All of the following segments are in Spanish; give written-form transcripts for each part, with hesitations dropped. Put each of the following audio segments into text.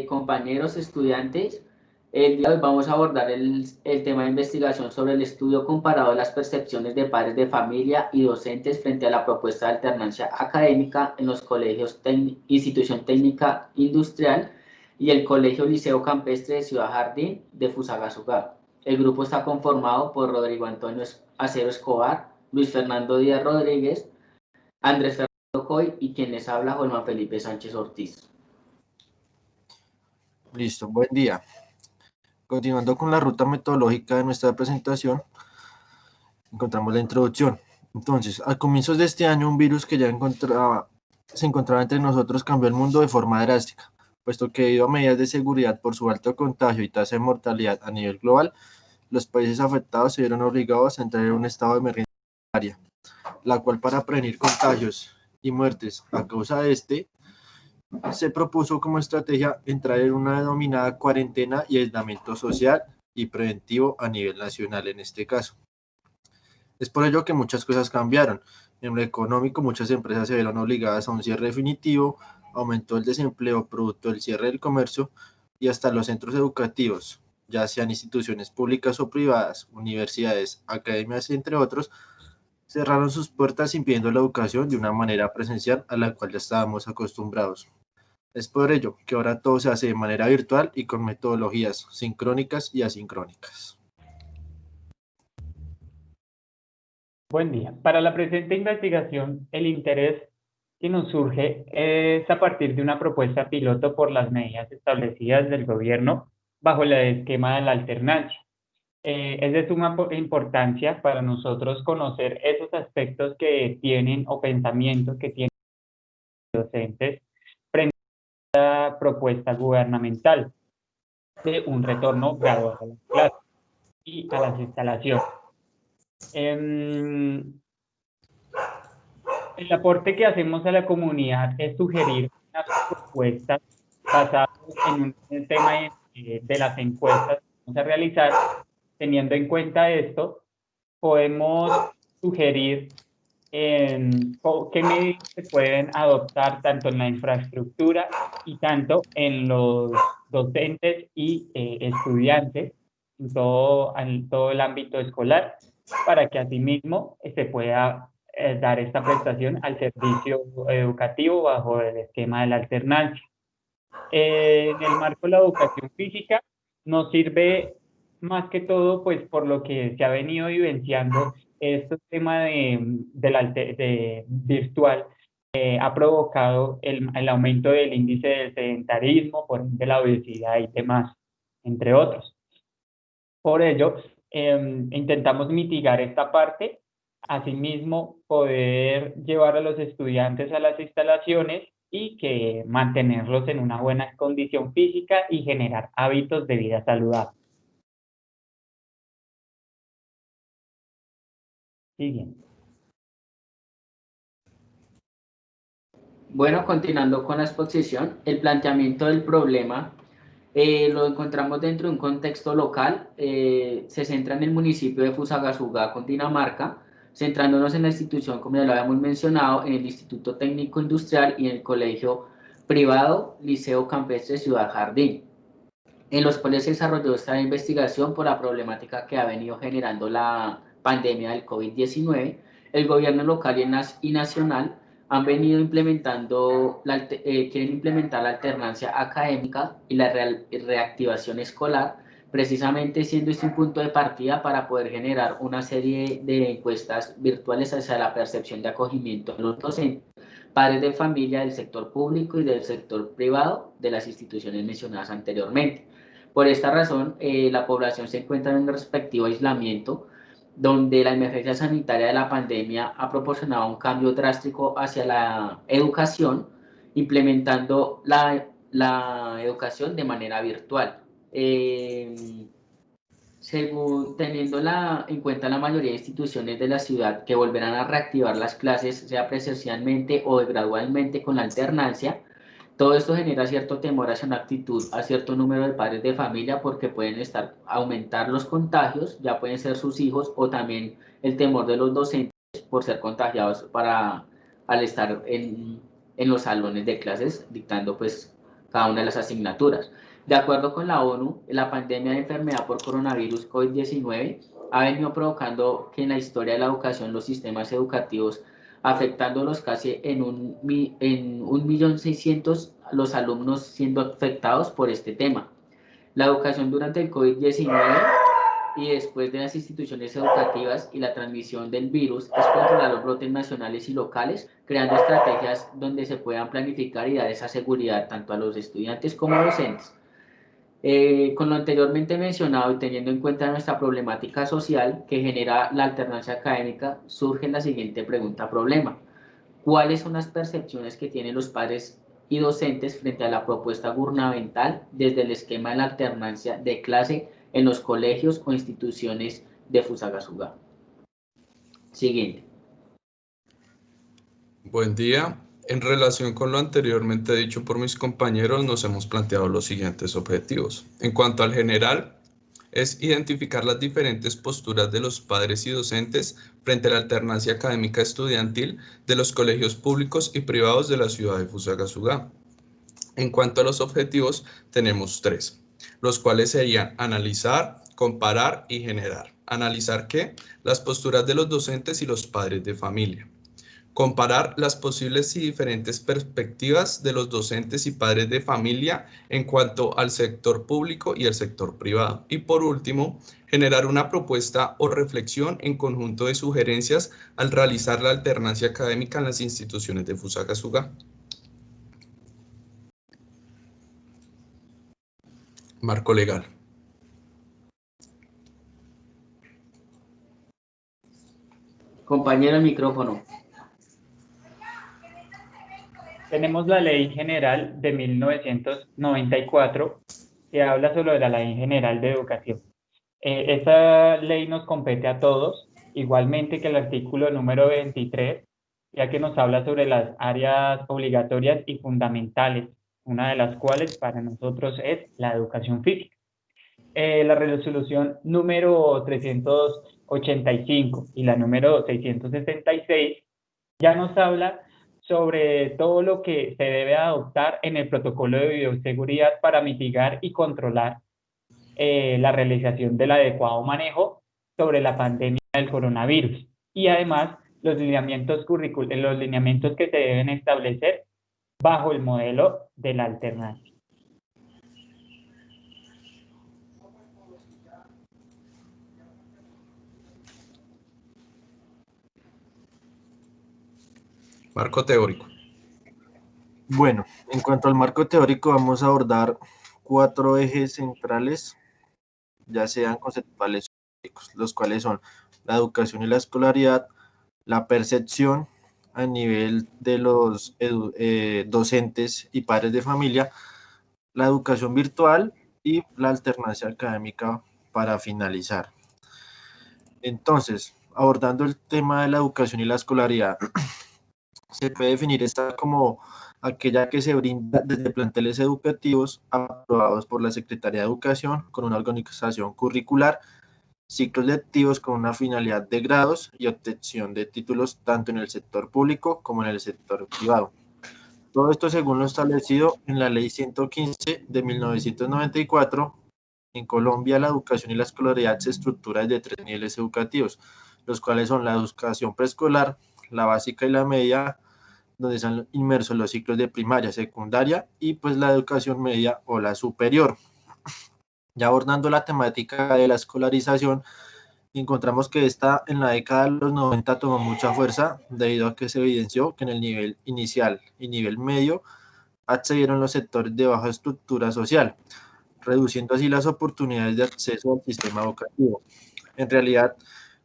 Compañeros estudiantes. El día de hoy vamos a abordar el tema de investigación sobre el estudio comparado de las percepciones de padres de familia y docentes frente a la propuesta de alternancia académica en los colegios Institución Técnica Industrial y el Colegio Liceo Campestre de Ciudad Jardín de Fusagasugá. El grupo está conformado por Rodrigo Antonio Acero Escobar, Luis Fernando Díaz Rodríguez, Andrés Fernando Coy y quien les habla, Juan Felipe Sánchez Ortiz. Listo, buen día. Continuando con la ruta metodológica de nuestra presentación, encontramos la introducción. Entonces, a comienzos de este año, un virus que ya se encontraba entre nosotros cambió el mundo de forma drástica, puesto que debido a medidas de seguridad por su alto contagio y tasa de mortalidad a nivel global, los países afectados se vieron obligados a entrar en un estado de emergencia sanitaria, la cual para prevenir contagios y muertes a causa de este, se propuso como estrategia entrar en una denominada cuarentena y aislamiento social y preventivo a nivel nacional en este caso. Es por ello que muchas cosas cambiaron. En lo económico, muchas empresas se vieron obligadas a un cierre definitivo, aumentó el desempleo producto del cierre del comercio y hasta los centros educativos, ya sean instituciones públicas o privadas, universidades, academias, entre otros, cerraron sus puertas impidiendo la educación de una manera presencial a la cual ya estábamos acostumbrados. Es por ello que ahora todo se hace de manera virtual y con metodologías sincrónicas y asincrónicas. Buen día. Para la presente investigación, el interés que nos surge es a partir de una propuesta piloto por las medidas establecidas del gobierno bajo el esquema de la alternancia. Es de suma importancia para nosotros conocer esos aspectos que tienen o pensamientos que tienen los docentes frente a la propuesta gubernamental de un retorno gradual a las clases y a las instalaciones. El aporte que hacemos a la comunidad es sugerir unas propuestas basadas en un tema de las encuestas que vamos a realizar. Teniendo en cuenta esto, podemos sugerir qué medidas se pueden adoptar tanto en la infraestructura y tanto en los docentes y estudiantes en todo el ámbito escolar, para que asimismo se pueda dar esta prestación al servicio educativo bajo el esquema de la alternancia. En el marco de la educación física nos sirve más que todo pues por lo que se ha venido vivenciando este tema de virtual. Ha provocado el aumento del índice del sedentarismo, por ejemplo, la obesidad y demás, entre otros. Por ello, intentamos mitigar esta parte, asimismo poder llevar a los estudiantes a las instalaciones y que mantenerlos en una buena condición física y generar hábitos de vida saludable. Siguiente. Bueno, continuando con la exposición, el planteamiento del problema lo encontramos dentro de un contexto local, se centra en el municipio de Fusagasugá, Cundinamarca, centrándonos en la institución, como ya lo habíamos mencionado, en el Instituto Técnico Industrial y en el colegio privado Liceo Campestre Ciudad Jardín, en los cuales se desarrolló esta investigación por la problemática que ha venido generando la pandemia del COVID-19. El gobierno local y nacional han venido implementando, quieren implementar la alternancia académica y la reactivación escolar, precisamente siendo este un punto de partida para poder generar una serie de encuestas virtuales hacia la percepción de acogimiento de los docentes, padres de familia del sector público y del sector privado de las instituciones mencionadas anteriormente. Por esta razón, la población se encuentra en un respectivo aislamiento, donde la emergencia sanitaria de la pandemia ha proporcionado un cambio drástico hacia la educación, implementando la educación de manera virtual. Según teniendo en cuenta la mayoría de instituciones de la ciudad que volverán a reactivar las clases, sea presencialmente o gradualmente con la alternancia, todo esto genera cierto temor hacia una actitud a cierto número de padres de familia porque pueden aumentar los contagios, ya pueden ser sus hijos, o también el temor de los docentes por ser contagiados al estar en los salones de clases dictando pues cada una de las asignaturas. De acuerdo con la ONU, la pandemia de enfermedad por coronavirus COVID-19 ha venido provocando que en la historia de la educación los sistemas educativos, afectándolos casi en 1.600.000 los alumnos siendo afectados por este tema. La educación durante el COVID-19 y después de las instituciones educativas y la transmisión del virus es controlar los brotes nacionales y locales, creando estrategias donde se puedan planificar y dar esa seguridad tanto a los estudiantes como docentes. Con lo anteriormente mencionado y teniendo en cuenta nuestra problemática social que genera la alternancia académica, surge la siguiente pregunta-problema. ¿Cuáles son las percepciones que tienen los padres y docentes frente a la propuesta gubernamental desde el esquema de la alternancia de clase en los colegios o instituciones de Fusagasugá? Siguiente. Buen día. En relación con lo anteriormente dicho por mis compañeros, nos hemos planteado los siguientes objetivos. En cuanto al general, es identificar las diferentes posturas de los padres y docentes frente a la alternancia académica estudiantil de los colegios públicos y privados de la ciudad de Fusagasugá. En cuanto a los objetivos, tenemos 3, los cuales serían analizar, comparar y generar. ¿Analizar qué? Las posturas de los docentes y los padres de familia. Comparar las posibles y diferentes perspectivas de los docentes y padres de familia en cuanto al sector público y el sector privado. Y por último, generar una propuesta o reflexión en conjunto de sugerencias al realizar la alternancia académica en las instituciones de Fusagasugá. Marco legal. Compañero, el micrófono. Tenemos la Ley General de 1994 que habla sobre la Ley General de Educación. Esta ley nos compete a todos, igualmente que el artículo número 23, ya que nos habla sobre las áreas obligatorias y fundamentales, una de las cuales para nosotros es la educación física. La resolución número 385 y la número 666 ya nos habla sobre todo lo que se debe adoptar en el protocolo de bioseguridad para mitigar y controlar la realización del adecuado manejo sobre la pandemia del coronavirus y además los lineamientos que se deben establecer bajo el modelo de la alternancia. Marco teórico. Bueno, en cuanto al marco teórico, vamos a abordar 4 ejes centrales, ya sean conceptuales o teóricos, los cuales son la educación y la escolaridad, la percepción a nivel de los docentes y padres de familia, la educación virtual y la alternancia académica para finalizar. Entonces, abordando el tema de la educación y la escolaridad, se puede definir esta como aquella que se brinda desde planteles educativos aprobados por la Secretaría de Educación con una organización curricular, ciclos lectivos con una finalidad de grados y obtención de títulos tanto en el sector público como en el sector privado. Todo esto según lo establecido en la Ley 115 de 1994. En Colombia, la educación y la escolaridad se estructura desde 3 niveles educativos, los cuales son la educación preescolar, la básica y la media, donde están inmersos los ciclos de primaria, secundaria y pues la educación media o la superior. Ya abordando la temática de la escolarización, encontramos que esta en la década de los 90 tomó mucha fuerza debido a que se evidenció que en el nivel inicial y nivel medio accedieron los sectores de baja estructura social, reduciendo así las oportunidades de acceso al sistema educativo. En realidad,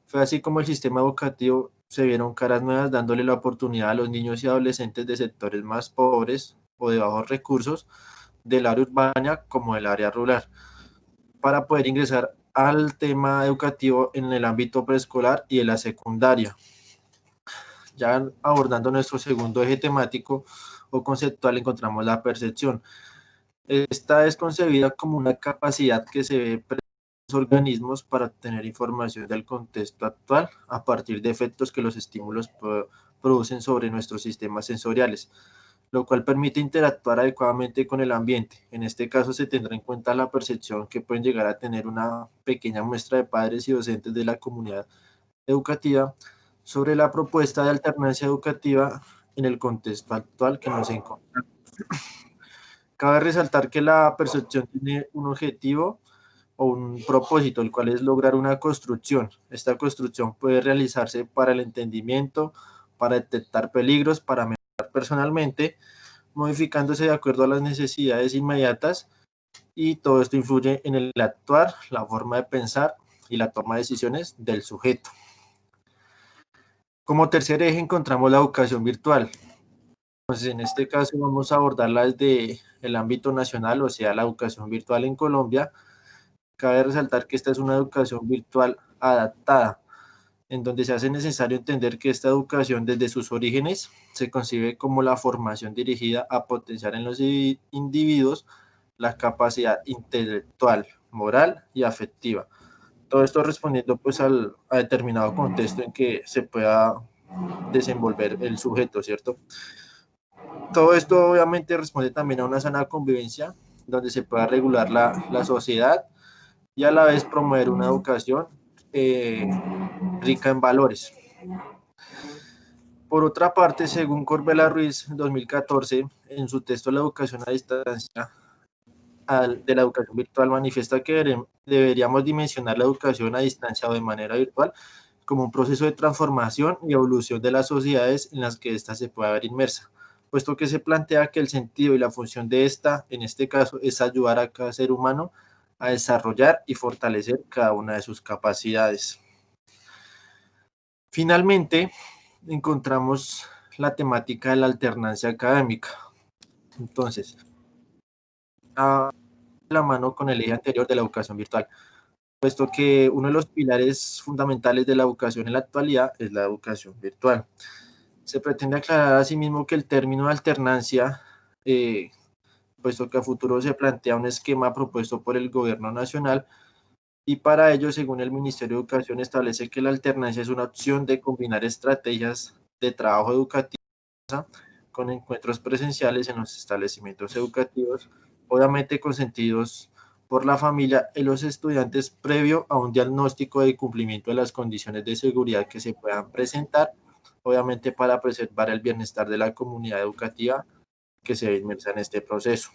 fue así como el sistema educativo se vieron caras nuevas dándole la oportunidad a los niños y adolescentes de sectores más pobres o de bajos recursos del área urbana como del área rural para poder ingresar al tema educativo en el ámbito preescolar y de la secundaria. Ya abordando nuestro segundo eje temático o conceptual encontramos la percepción. Esta es concebida como una capacidad que se ve presente en los organismos para obtener información del contexto actual a partir de efectos que los estímulos producen sobre nuestros sistemas sensoriales. lo cual permite interactuar adecuadamente con el ambiente. En este caso se tendrá en cuenta la percepción que pueden llegar a tener una pequeña muestra de padres y docentes de la comunidad educativa sobre la propuesta de alternancia educativa en el contexto actual que nos encontramos. Cabe resaltar que la percepción tiene un objetivo o un propósito, el cual es lograr una construcción. Esta construcción puede realizarse para el entendimiento, para detectar peligros, para mejorar personalmente, modificándose de acuerdo a las necesidades inmediatas, y todo esto influye en el actuar, la forma de pensar y la toma de decisiones del sujeto. Como tercer eje encontramos la educación virtual. Entonces, en este caso vamos a abordarla desde el ámbito nacional, o sea, la educación virtual en Colombia. Cabe resaltar que esta es una educación virtual adaptada, en donde se hace necesario entender que esta educación desde sus orígenes se concibe como la formación dirigida a potenciar en los individuos la capacidad intelectual, moral y afectiva. Todo esto respondiendo pues a determinado contexto en que se pueda desenvolver el sujeto, ¿cierto? Todo esto obviamente responde también a una sana convivencia donde se pueda regular la sociedad y a la vez promover una educación rica en valores. Por otra parte, según Corbella Ruiz, en 2014, en su texto La educación a distancia de la educación virtual, manifiesta que deberíamos dimensionar la educación a distancia o de manera virtual como un proceso de transformación y evolución de las sociedades en las que ésta se pueda ver inmersa, puesto que se plantea que el sentido y la función de esta, en este caso, es ayudar a cada ser humano a desarrollar y fortalecer cada una de sus capacidades. Finalmente, encontramos la temática de la alternancia académica. Entonces, a la mano con el eje anterior de la educación virtual, puesto que uno de los pilares fundamentales de la educación en la actualidad es la educación virtual. Se pretende aclarar asimismo que el término de alternancia, puesto que a futuro se plantea un esquema propuesto por el gobierno nacional, y para ello, según el Ministerio de Educación, establece que la alternancia es una opción de combinar estrategias de trabajo educativo con encuentros presenciales en los establecimientos educativos, obviamente consentidos por la familia y los estudiantes previo a un diagnóstico de cumplimiento de las condiciones de seguridad que se puedan presentar, obviamente para preservar el bienestar de la comunidad educativa que se ve inmersa en este proceso.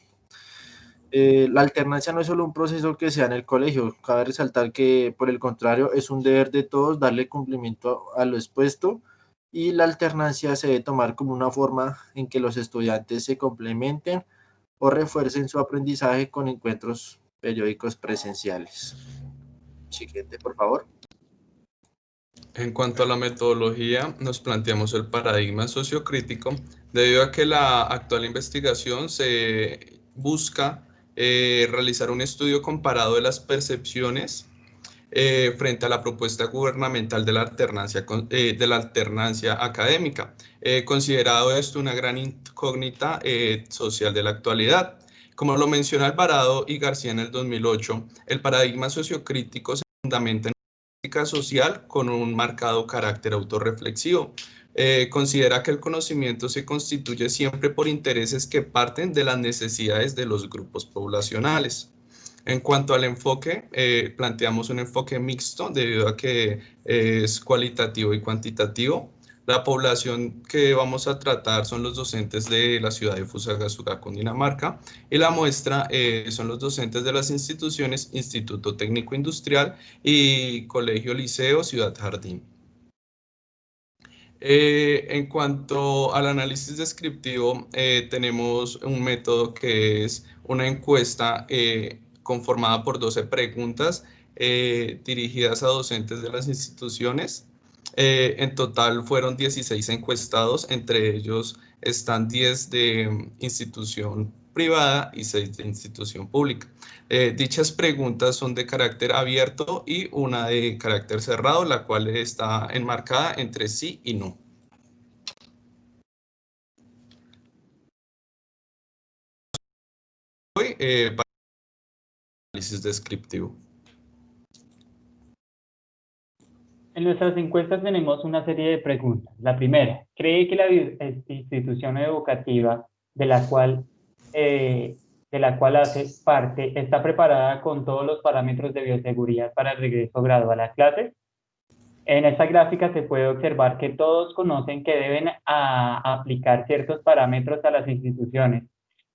La alternancia no es solo un proceso que se da en el colegio, cabe resaltar que por el contrario es un deber de todos darle cumplimiento a lo expuesto, y la alternancia se debe tomar como una forma en que los estudiantes se complementen o refuercen su aprendizaje con encuentros periódicos presenciales. Siguiente, por favor. En cuanto a la metodología, nos planteamos el paradigma sociocrítico debido a que la actual investigación se busca realizar un estudio comparado de las percepciones frente a la propuesta gubernamental de la alternancia académica, considerado esto una gran incógnita social de la actualidad. Como lo menciona Alvarado y García en el 2008, el paradigma sociocrítico se fundamenta en social con un marcado carácter autorreflexivo. Considera que el conocimiento se constituye siempre por intereses que parten de las necesidades de los grupos poblacionales. En cuanto al enfoque, planteamos un enfoque mixto debido a que es cualitativo y cuantitativo. La población que vamos a tratar son los docentes de la ciudad de Fusagasugá, Cundinamarca, y la muestra son los docentes de las instituciones Instituto Técnico Industrial y Colegio Liceo Ciudad Jardín. En cuanto al análisis descriptivo, tenemos un método que es una encuesta conformada por 12 preguntas dirigidas a docentes de las instituciones. En total fueron 16 encuestados, entre ellos están 10 de institución privada y 6 de institución pública. Dichas preguntas son de carácter abierto y una de carácter cerrado, la cual está enmarcada entre sí y no. Hoy para el análisis descriptivo. En nuestras encuestas tenemos una serie de preguntas. La primera, ¿cree que la institución educativa de la cual hace parte, está preparada con todos los parámetros de bioseguridad para el regreso gradual a clases. En esta gráfica se puede observar que todos conocen que deben aplicar ciertos parámetros a las instituciones,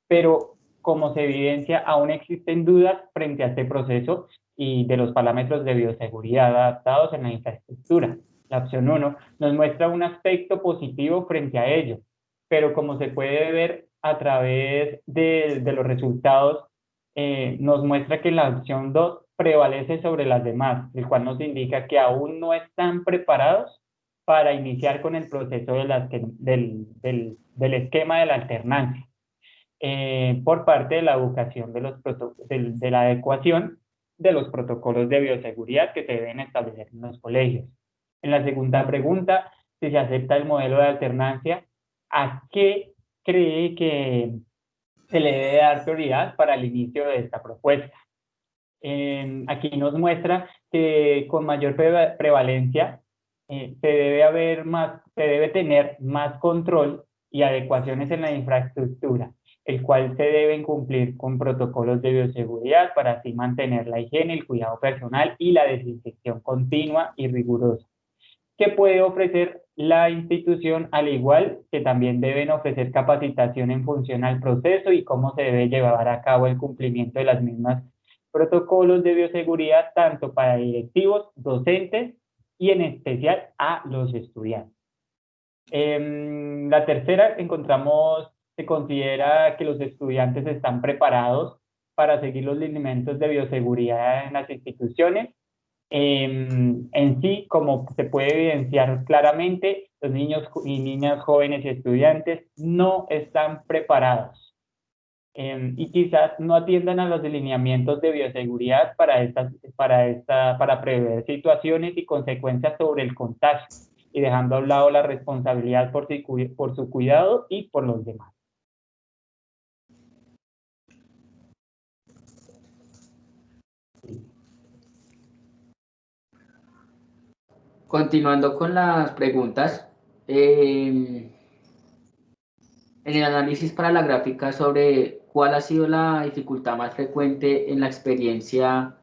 pero como se evidencia, aún existen dudas frente a este proceso y de los parámetros de bioseguridad adaptados en la infraestructura. La opción 1 nos muestra un aspecto positivo frente a ello, pero como se puede ver a través de los resultados, nos muestra que la opción 2 prevalece sobre las demás, el cual nos indica que aún no están preparados para iniciar con el proceso del esquema de la alternancia. Por parte de la educación de la adecuación de los protocolos de bioseguridad que se deben establecer en los colegios. En la segunda pregunta, si se acepta el modelo de alternancia, ¿a qué cree que se le debe dar prioridad para el inicio de esta propuesta? Aquí nos muestra que con mayor prevalencia se debe tener más control y adecuaciones en la infraestructura, el cual se deben cumplir con protocolos de bioseguridad para así mantener la higiene, el cuidado personal y la desinfección continua y rigurosa, que puede ofrecer la institución, al igual que también deben ofrecer capacitación en función al proceso y cómo se debe llevar a cabo el cumplimiento de las mismas protocolos de bioseguridad, tanto para directivos, docentes y en especial a los estudiantes. La tercera, se considera que los estudiantes están preparados para seguir los lineamientos de bioseguridad en las instituciones. En sí, como se puede evidenciar claramente, los niños y niñas, jóvenes y estudiantes no están preparados y quizás no atiendan a los lineamientos de bioseguridad para prever situaciones y consecuencias sobre el contagio y dejando a un lado la responsabilidad por su cuidado y por los demás. Continuando con las preguntas, en el análisis para la gráfica sobre cuál ha sido la dificultad más frecuente en la experiencia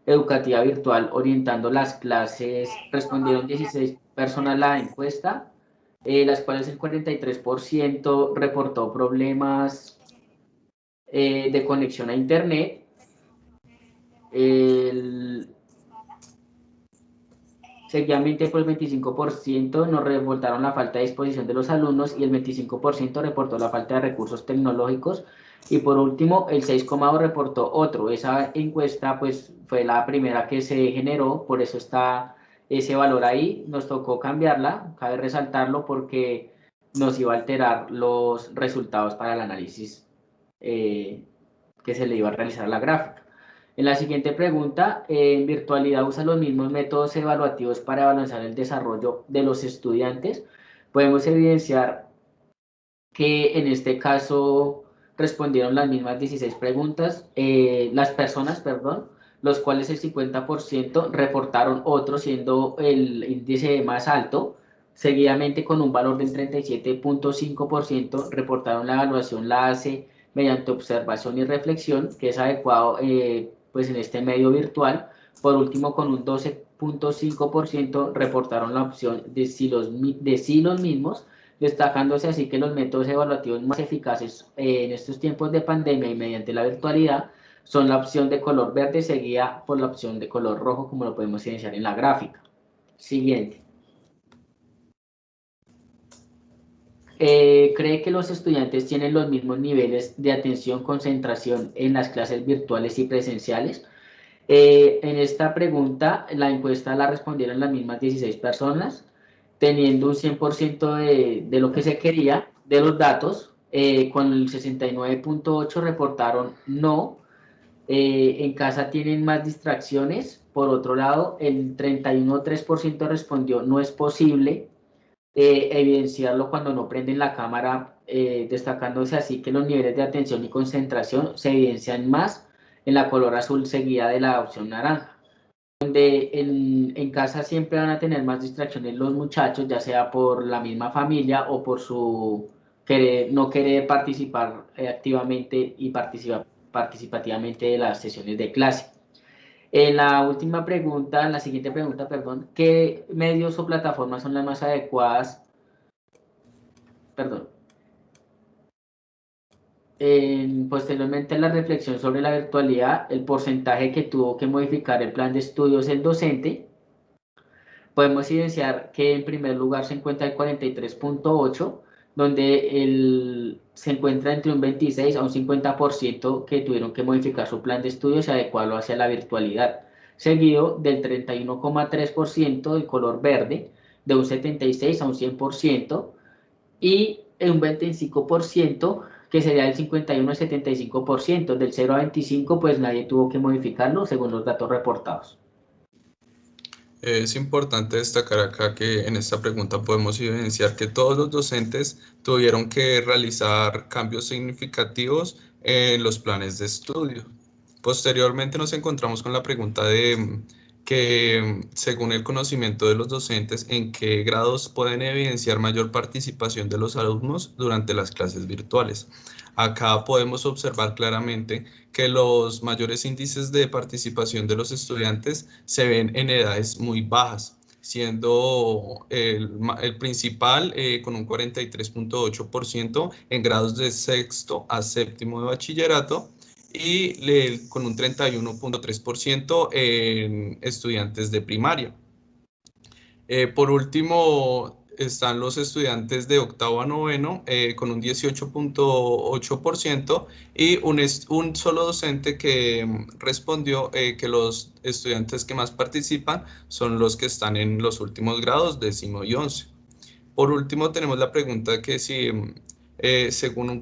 educativa virtual orientando las clases, respondieron 16 personas a la encuesta, las cuales el 43% reportó problemas de conexión a internet. Seguidamente, por el 25% nos reportaron la falta de disposición de los alumnos y el 25% reportó la falta de recursos tecnológicos. Y por último, el 6,2% reportó otro. Esa encuesta pues fue la primera que se generó, por eso está ese valor ahí. Nos tocó cambiarla, cabe resaltarlo porque nos iba a alterar los resultados para el análisis que se le iba a realizar a la gráfica. En la siguiente pregunta, ¿en virtualidad usa los mismos métodos evaluativos para evaluar el desarrollo de los estudiantes? Podemos evidenciar que en este caso respondieron las mismas 16 preguntas, los cuales el 50% reportaron otro, siendo el índice más alto. Seguidamente, con un valor del 37.5%, reportaron la evaluación la hace mediante observación y reflexión, que es adecuado pues en este medio virtual. Por último, con un 12.5% reportaron la opción de sí los mismos, destacándose así que los métodos evaluativos más eficaces en estos tiempos de pandemia y mediante la virtualidad son la opción de color verde seguida por la opción de color rojo, como lo podemos evidenciar en la gráfica. Siguiente. ¿Cree que los estudiantes tienen los mismos niveles de atención, concentración en las clases virtuales y presenciales? En esta pregunta, la encuesta la respondieron las mismas 16 personas, teniendo un 100% de lo que se quería, de los datos, con el 69.8% reportaron no, en casa tienen más distracciones. Por otro lado, el 31.3% respondió no es posible evidenciarlo cuando no prenden la cámara, destacándose así que los niveles de atención y concentración se evidencian más en la color azul seguida de la opción naranja, donde en casa siempre van a tener más distracciones los muchachos, ya sea por la misma familia o por su no querer participar activamente y participativamente de las sesiones de clase. En la última pregunta, en la siguiente pregunta, perdón, ¿qué medios o plataformas son las más adecuadas? Perdón. Posteriormente, en la reflexión sobre la virtualidad, el porcentaje que tuvo que modificar el plan de estudios el docente, podemos evidenciar que en primer lugar se encuentra el 43.8, donde se encuentra entre un 26 a un 50% que tuvieron que modificar su plan de estudios y adecuarlo hacia la virtualidad, seguido del 31.3% de color verde, de un 76 a un 100%, y un 25% que sería el 51 al 75%, del 0 a 25 pues nadie tuvo que modificarlo según los datos reportados. Es importante destacar acá que en esta pregunta podemos evidenciar que todos los docentes tuvieron que realizar cambios significativos en los planes de estudio. Posteriormente nos encontramos con la pregunta de que, según el conocimiento de los docentes, ¿en qué grados pueden evidenciar mayor participación de los alumnos durante las clases virtuales? Acá podemos observar claramente que los mayores índices de participación de los estudiantes se ven en edades muy bajas, siendo el principal con un 43.8% en grados de sexto a séptimo de bachillerato y con un 31.3% en estudiantes de primaria. Por último, están los estudiantes de octavo a noveno con un 18.8% y un solo docente que respondió que los estudiantes que más participan son los que están en los últimos grados, décimo y 11. Por último, tenemos la pregunta que si, según el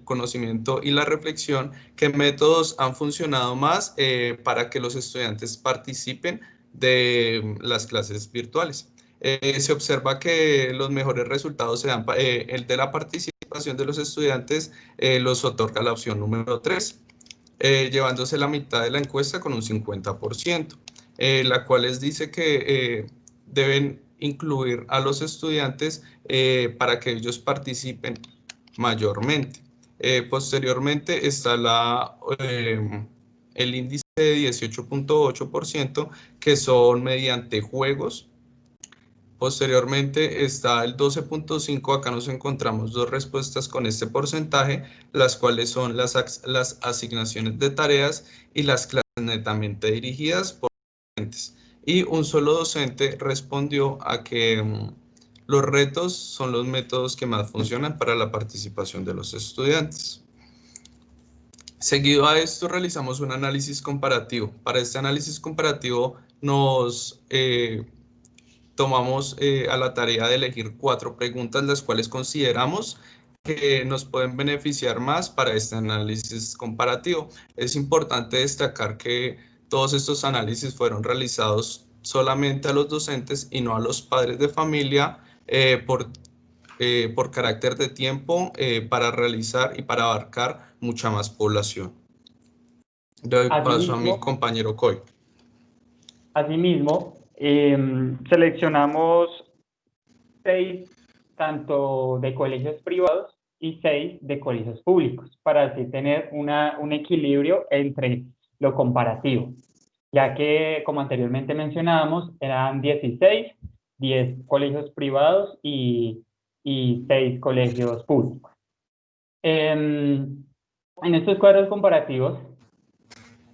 conocimiento y la reflexión, ¿qué métodos han funcionado más para que los estudiantes participen de las clases virtuales? Se observa que los mejores resultados se dan, el de la participación de los estudiantes los otorga la opción número 3, llevándose la mitad de la encuesta con un 50%, la cual les dice que deben incluir a los estudiantes para que ellos participen mayormente. Posteriormente está el índice de 18.8%, que son mediante juegos. Posteriormente está el 12.5%, acá nos encontramos dos respuestas con este porcentaje, las cuales son las asignaciones de tareas y las clases netamente dirigidas por docentes. Y un solo docente respondió a que los retos son los métodos que más funcionan para la participación de los estudiantes. Seguido a esto realizamos un análisis comparativo. Para este análisis comparativo nos tomamos a la tarea de elegir 4 preguntas, las cuales consideramos que nos pueden beneficiar más para este análisis comparativo. Es importante destacar que todos estos análisis fueron realizados solamente a los docentes y no a los padres de familia por carácter de tiempo para realizar y para abarcar mucha más población. Doy paso a mi compañero Coy. Asimismo, seleccionamos 6 tanto de colegios privados y 6 de colegios públicos, para así tener un equilibrio entre lo comparativo, ya que, como anteriormente mencionábamos, eran 16, 10 colegios privados y 6 colegios públicos. En estos cuadros comparativos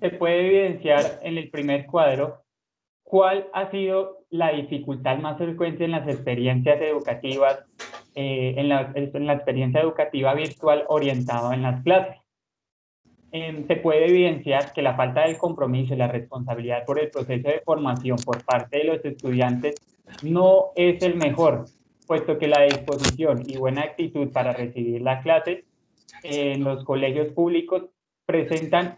se puede evidenciar en el primer cuadro cuál ha sido la dificultad más frecuente en las experiencias educativas, en la experiencia educativa virtual orientada en las clases. Se puede evidenciar que la falta del compromiso y la responsabilidad por el proceso de formación por parte de los estudiantes no es el mejor, puesto que la disposición y buena actitud para recibir las clases en los colegios públicos presentan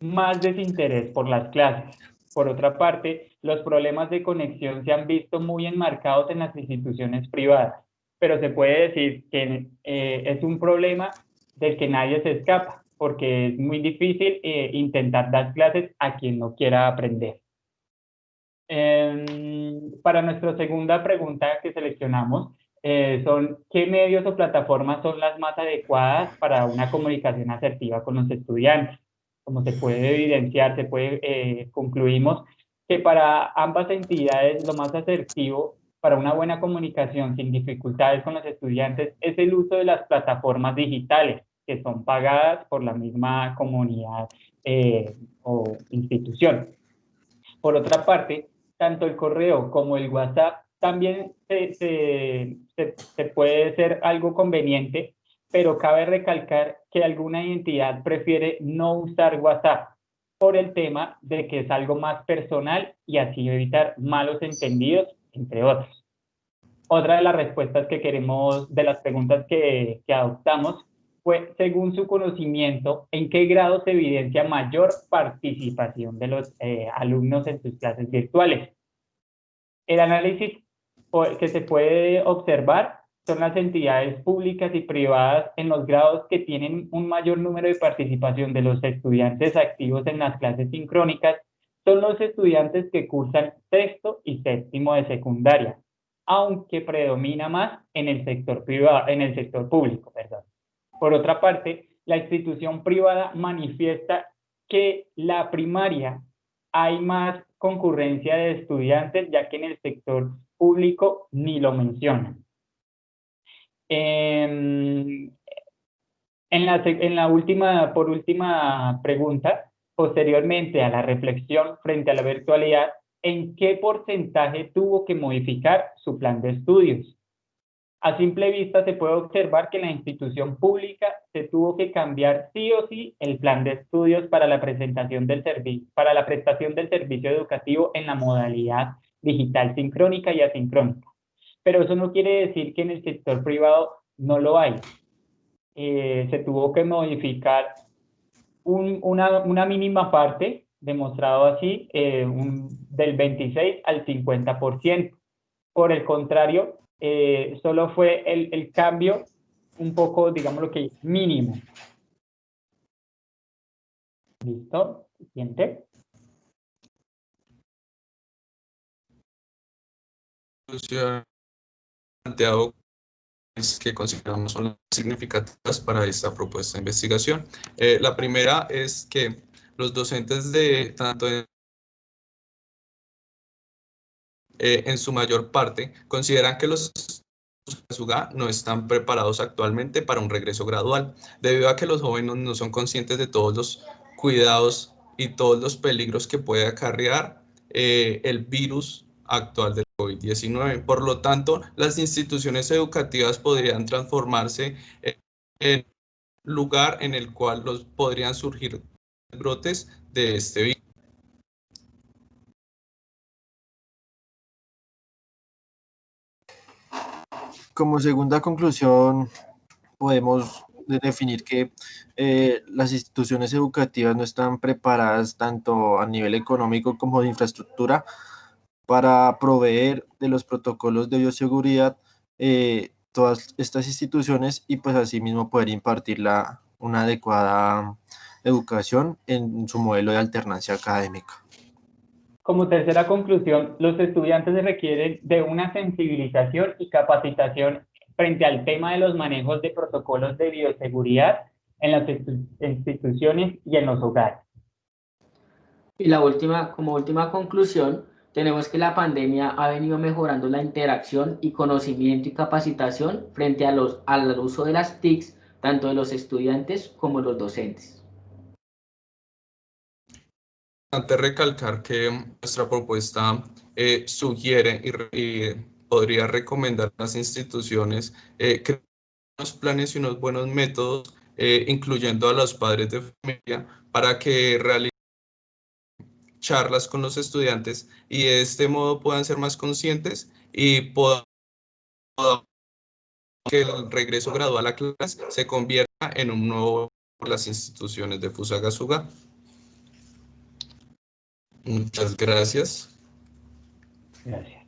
más desinterés por las clases. Por otra parte, los problemas de conexión se han visto muy enmarcados en las instituciones privadas, pero se puede decir que es un problema del que nadie se escapa, porque es muy difícil intentar dar clases a quien no quiera aprender. Para nuestra segunda pregunta que seleccionamos, son qué medios o plataformas son las más adecuadas para una comunicación asertiva con los estudiantes. Como se puede evidenciar, concluimos que para ambas entidades lo más asertivo para una buena comunicación sin dificultades con los estudiantes es el uso de las plataformas digitales, que son pagadas por la misma comunidad o institución. Por otra parte, tanto el correo como el WhatsApp también se puede ser algo conveniente, pero cabe recalcar que alguna entidad prefiere no usar WhatsApp por el tema de que es algo más personal y así evitar malos entendidos, entre otros. Otra de las respuestas que queremos, de las preguntas que adoptamos, fue, según su conocimiento, ¿en qué grado se evidencia mayor participación de los alumnos en sus clases virtuales? El análisis que se puede observar son las entidades públicas y privadas en los grados que tienen un mayor número de participación de los estudiantes activos en las clases sincrónicas, son los estudiantes que cursan sexto y séptimo de secundaria, aunque predomina más en el sector privado, en el sector público, perdón. Por otra parte, la institución privada manifiesta que la primaria hay más concurrencia de estudiantes, ya que en el sector público ni lo mencionan. Por última pregunta, posteriormente a la reflexión frente a la virtualidad, ¿en qué porcentaje tuvo que modificar su plan de estudios? A simple vista se puede observar que en la institución pública se tuvo que cambiar sí o sí el plan de estudios para la prestación del servicio educativo en la modalidad digital sincrónica y asincrónica. Pero eso no quiere decir que en el sector privado no lo hay. Se tuvo que modificar una mínima parte, demostrado así, del 26 al 50%. Por el contrario, solo fue el cambio un poco, digamos lo que mínimo. ¿Listo? Siguiente. Planteado que consideramos son las significativas para esta propuesta de investigación. La primera es que los docentes de tanto en su mayor parte consideran que los SUGA no están preparados actualmente para un regreso gradual, debido a que los jóvenes no son conscientes de todos los cuidados y todos los peligros que puede acarrear el virus actual del COVID-19. Por lo tanto, las instituciones educativas podrían transformarse en un lugar en el cual podrían surgir brotes de este virus. Como segunda conclusión, podemos definir que las instituciones educativas no están preparadas tanto a nivel económico como de infraestructura para proveer de los protocolos de bioseguridad todas estas instituciones y pues asimismo poder impartir una adecuada educación en su modelo de alternancia académica. Como tercera conclusión, los estudiantes requieren de una sensibilización y capacitación frente al tema de los manejos de protocolos de bioseguridad en las instituciones y en los hogares. Y como última conclusión, tenemos que la pandemia ha venido mejorando la interacción y conocimiento y capacitación frente al uso de las TICs, tanto de los estudiantes como de los docentes. Antes recalcar que nuestra propuesta sugiere y podría recomendar a las instituciones crear unos planes y unos buenos métodos, incluyendo a los padres de familia, para que realicen charlas con los estudiantes y de este modo puedan ser más conscientes y puedan que el regreso gradual a clases se convierta en un nuevo por las instituciones de Fusagasugá. Muchas gracias. Gracias.